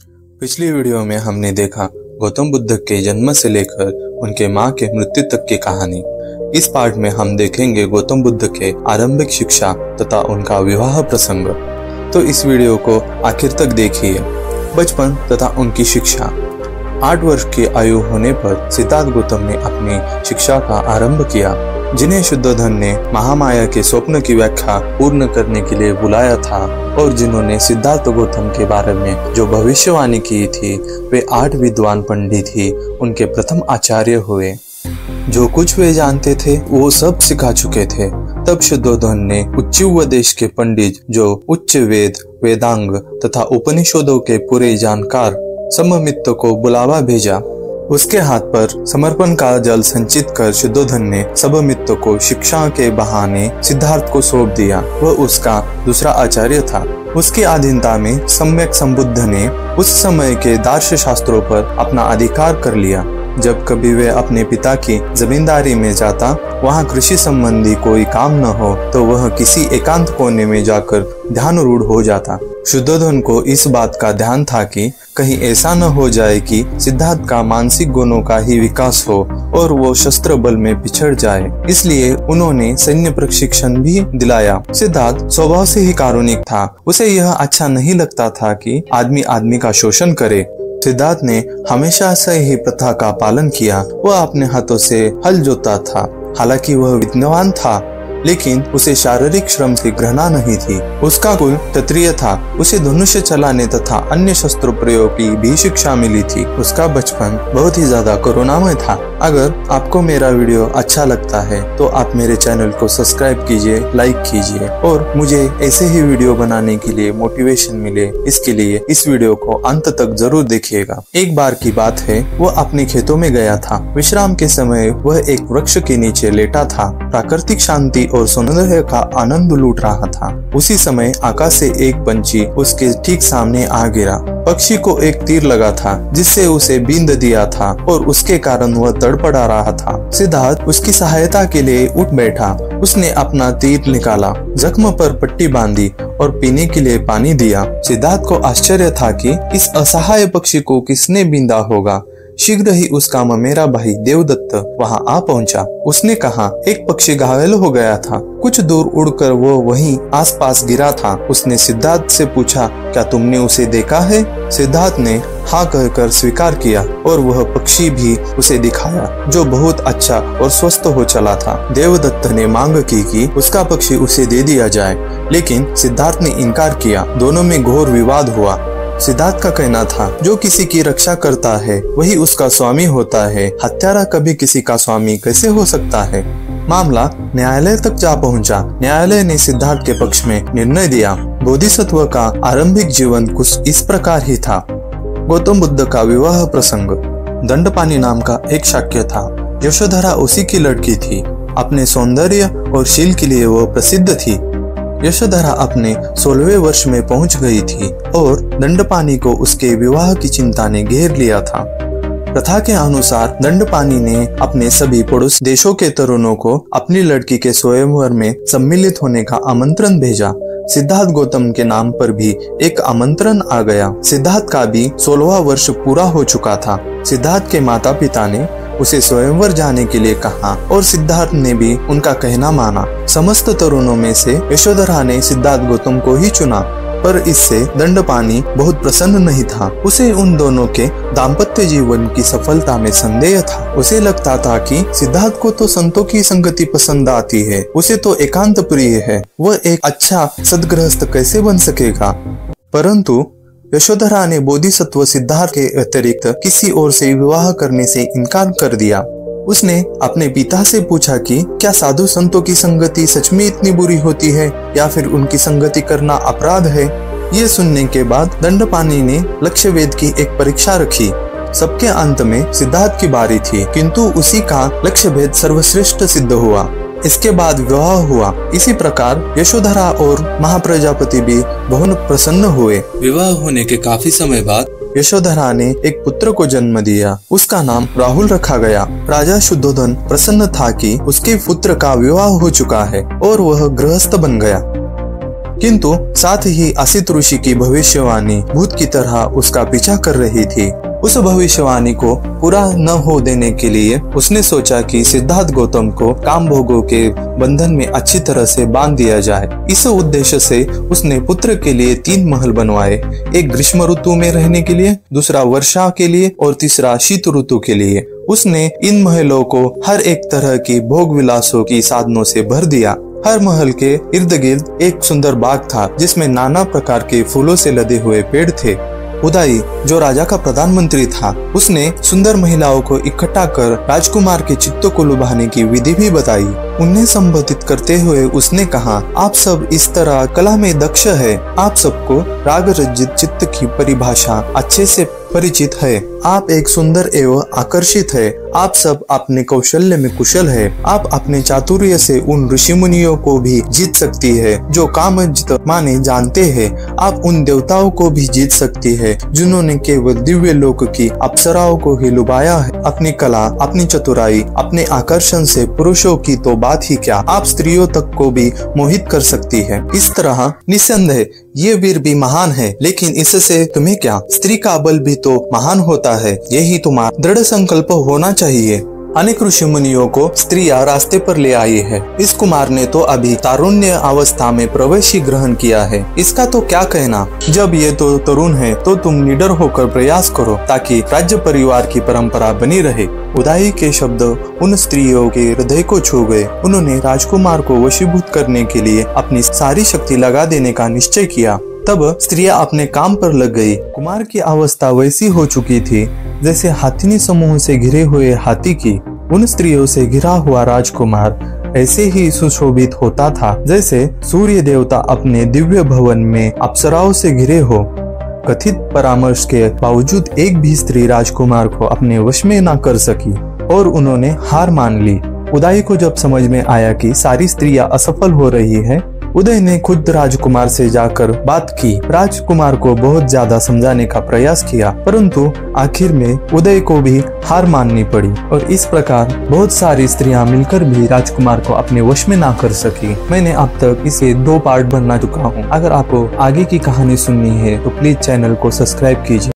पिछली वीडियो में हमने देखा गौतम बुद्ध के जन्म से लेकर उनके माँ के मृत्यु तक की कहानी। इस पार्ट में हम देखेंगे गौतम बुद्ध के आरंभिक शिक्षा तथा उनका विवाह प्रसंग। तो इस वीडियो को आखिर तक देखिए। बचपन तथा उनकी शिक्षा। 8 वर्ष की आयु होने पर सिद्धार्थ गौतम ने अपनी शिक्षा का आरंभ किया, जिन्हें शुद्धोधन ने महामाया के स्वप्न की व्याख्या पूर्ण करने के लिए बुलाया था और जिन्होंने सिद्धार्थ गौतम के बारे में जो भविष्यवाणी की थी वे 8 विद्वान पंडित ही उनके प्रथम आचार्य हुए। जो कुछ वे जानते थे वो सब सिखा चुके थे। तब शुद्धोधन ने उच्चुव देश के पंडित जो उच्च वेद, वेदांग तथा उपनिषदों के पूरे जानकार सममित्त को बुलावा भेजा। उसके हाथ पर समर्पण का जल संचित कर शुद्धोधन ने सबमित्त को शिक्षा के बहाने सिद्धार्थ को सौंप दिया। वह उसका दूसरा आचार्य था। उसकी अधीनता में सम्यक संबुद्ध ने उस समय के दार्श शास्त्रों पर अपना अधिकार कर लिया। जब कभी वे अपने पिता की जमींदारी में जाता, वहाँ कृषि संबंधी कोई काम न हो तो वह किसी एकांत कोने में जाकर ध्यान रूढ़ हो जाता। शुद्धोधन को इस बात का ध्यान था कि कहीं ऐसा न हो जाए कि सिद्धार्थ का मानसिक गुणों का ही विकास हो और वो शस्त्र बल में पिछड़ जाए। इसलिए उन्होंने सैन्य प्रशिक्षण भी दिलाया। सिद्धार्थ स्वभाव से ही कारुणिक था। उसे यह अच्छा नहीं लगता था कि आदमी आदमी का शोषण करे। सिद्धार्थ ने हमेशा से ही प्रथा का पालन किया। वह अपने हाथों से हल जोता था। हालांकि वह विद्वान था, लेकिन उसे शारीरिक श्रम से घृणा नहीं थी। उसका कुल क्षत्रिय था। उसे धनुष चलाने तथा अन्य शस्त्र प्रयोग की भी शिक्षा मिली थी। उसका बचपन बहुत ही ज्यादा करुणामय था। अगर आपको मेरा वीडियो अच्छा लगता है तो आप मेरे चैनल को सब्सक्राइब कीजिए, लाइक कीजिए और मुझे ऐसे ही वीडियो बनाने के लिए मोटिवेशन मिले, इसके लिए इस वीडियो को अंत तक जरूर देखिएगा। एक बार की बात है, वह अपने खेतों में गया था। विश्राम के समय वह एक वृक्ष के नीचे लेटा था। प्राकृतिक शांति और सौंदर्य का आनंद लूट रहा था। उसी समय आकाश से एक पंछी उसके ठीक सामने आ गिरा। पक्षी को एक तीर लगा था जिससे उसे बींद दिया था और उसके कारण वह तड़पड़ा रहा था। सिद्धार्थ उसकी सहायता के लिए उठ बैठा। उसने अपना तीर निकाला, जख्म पर पट्टी बांधी और पीने के लिए पानी दिया। सिद्धार्थ को आश्चर्य था कि इस असहाय पक्षी को किसने बींदा होगा। शीघ्र ही उसका ममेरा भाई देवदत्त वहां आ पहुंचा। उसने कहा, एक पक्षी घायल हो गया था। कुछ दूर उड़कर वो वहीं आसपास गिरा था। उसने सिद्धार्थ से पूछा, क्या तुमने उसे देखा है? सिद्धार्थ ने हाँ कहकर स्वीकार किया और वह पक्षी भी उसे दिखाया, जो बहुत अच्छा और स्वस्थ हो चला था। देवदत्त ने मांग की कि उसका पक्षी उसे दे दिया जाए, लेकिन सिद्धार्थ ने इनकार किया। दोनों में घोर विवाद हुआ। सिद्धार्थ का कहना था, जो किसी की रक्षा करता है वही उसका स्वामी होता है। हत्यारा कभी किसी का स्वामी कैसे हो सकता है? मामला न्यायालय तक जा पहुंचा। न्यायालय ने सिद्धार्थ के पक्ष में निर्णय दिया। बोधिसत्व का आरंभिक जीवन कुछ इस प्रकार ही था। गौतम बुद्ध का विवाह प्रसंग। दंडपानी नाम का एक शाक्य था। यशोधरा उसी की लड़की थी। अपने सौंदर्य और शील के लिए वह प्रसिद्ध थी। यशोधरा अपने 16वें वर्ष में पहुंच गई थी और दंडपानी को उसके विवाह की चिंता ने घेर लिया था। प्रथा के अनुसार दंडपानी ने अपने सभी पड़ोस देशों के तरुणों को अपनी लड़की के स्वयंवर में सम्मिलित होने का आमंत्रण भेजा। सिद्धार्थ गौतम के नाम पर भी एक आमंत्रण आ गया। सिद्धार्थ का भी 16वां वर्ष पूरा हो चुका था। सिद्धार्थ के माता पिता ने उसे स्वयंवर जाने के लिए कहा और सिद्धार्थ ने भी उनका कहना माना। समस्त तरुणों में से यशोधरा ने सिद्धार्थ गौतम को ही चुना, पर इससे दंडपानी बहुत प्रसन्न नहीं था। उसे उन दोनों के दाम्पत्य जीवन की सफलता में संदेह था। उसे लगता था कि सिद्धार्थ को तो संतों की संगति पसंद आती है, उसे तो एकांत प्रिय है। वह एक अच्छा सद्गृहस्थ कैसे बन सकेगा? परंतु यशोधरा ने बोधिसत्व सिद्धार्थ के अतिरिक्त किसी और से विवाह करने से इनकार कर दिया। उसने अपने पिता से पूछा कि क्या साधु संतों की संगति सच में इतनी बुरी होती है या फिर उनकी संगति करना अपराध है? ये सुनने के बाद दंडपानी ने लक्ष्य वेद की एक परीक्षा रखी। सबके अंत में सिद्धार्थ की बारी थी, किंतु उसी का लक्ष्य भेद सर्वश्रेष्ठ सिद्ध हुआ। इसके बाद विवाह हुआ। इसी प्रकार यशोधरा और महाप्रजापति भी बहुत प्रसन्न हुए। विवाह होने के काफी समय बाद यशोधरा ने एक पुत्र को जन्म दिया। उसका नाम राहुल रखा गया। राजा शुद्धोधन प्रसन्न था कि उसके पुत्र का विवाह हो चुका है और वह गृहस्थ बन गया। किंतु साथ ही असित ऋषि की भविष्यवाणी भूत की तरह उसका पीछा कर रही थी। उस भविष्यवाणी को पूरा न हो देने के लिए उसने सोचा कि सिद्धार्थ गौतम को काम भोगों के बंधन में अच्छी तरह से बांध दिया जाए। इस उद्देश्य से उसने पुत्र के लिए 3 महल बनवाए, एक ग्रीष्म ऋतु में रहने के लिए, दूसरा वर्षा के लिए और तीसरा शीत ऋतु के लिए। उसने इन महलों को हर एक तरह की भोग विलासों की साधनों से भर दिया। हर महल के इर्द गिर्द एक सुंदर बाग था जिसमें नाना प्रकार के फूलों से लदे हुए पेड़ थे। उदाई, जो राजा का प्रधानमंत्री था, उसने सुंदर महिलाओं को इकट्ठा कर राजकुमार के चित्तों को लुभाने की विधि भी बताई। उन्हें संबोधित करते हुए उसने कहा, आप सब इस तरह कला में दक्ष है। आप सबको राग रजित चित्त की परिभाषा अच्छे से परिचित है। आप एक सुंदर एवं आकर्षित है। आप सब अपने कौशल्य में कुशल है। आप अपने चातुर्य से उन ऋषि मुनियों को भी जीत सकती है जो काम माने जानते हैं। आप उन देवताओं को भी जीत सकती है जिन्होंने केवल दिव्य लोक की अप्सराओं को ही लुभाया है। अपनी कला, अपनी चतुराई, अपने आकर्षण से पुरुषों की तो बात ही क्या, आप स्त्रियों तक को भी मोहित कर सकती है। इस तरह निस्संदेह ये वीर भी महान है, लेकिन इससे तुम्हें क्या, स्त्री का बल भी तो महान होता है। यही तुम्हारा दृढ़ संकल्प होना चाहिए। अनेक ऋषि मुनियों को स्त्रियां रास्ते पर ले आई है। इस कुमार ने तो अभी तारुण्य अवस्था में प्रवेश ही ग्रहण किया है। इसका तो क्या कहना। जब ये तो तरुण है तो तुम निडर होकर प्रयास करो ताकि राज्य परिवार की परंपरा बनी रहे। उदाई के शब्द उन स्त्रियों के हृदय को छू गए। उन्होंने राजकुमार को वशीभूत करने के लिए अपनी सारी शक्ति लगा देने का निश्चय किया। तब स्त्रियां अपने काम पर लग गई। कुमार की अवस्था वैसी हो चुकी थी जैसे हाथिनी समूह से घिरे हुए हाथी की। उन स्त्रियों से घिरा हुआ राजकुमार ऐसे ही सुशोभित होता था जैसे सूर्य देवता अपने दिव्य भवन में अप्सराओं से घिरे हो। कथित परामर्श के बावजूद एक भी स्त्री राजकुमार को अपने वश में न कर सकी और उन्होंने हार मान ली। उदय को जब समझ में आया कि सारी स्त्रियां असफल हो रही है, उदय ने खुद राजकुमार से जाकर बात की। राजकुमार को बहुत ज्यादा समझाने का प्रयास किया, परंतु आखिर में उदय को भी हार माननी पड़ी और इस प्रकार बहुत सारी स्त्रियां मिलकर भी राजकुमार को अपने वश में ना कर सकी। मैंने अब तक इसे 2 पार्ट बना चुका हूँ। अगर आपको आगे की कहानी सुननी है तो प्लीज चैनल को सब्सक्राइब कीजिए।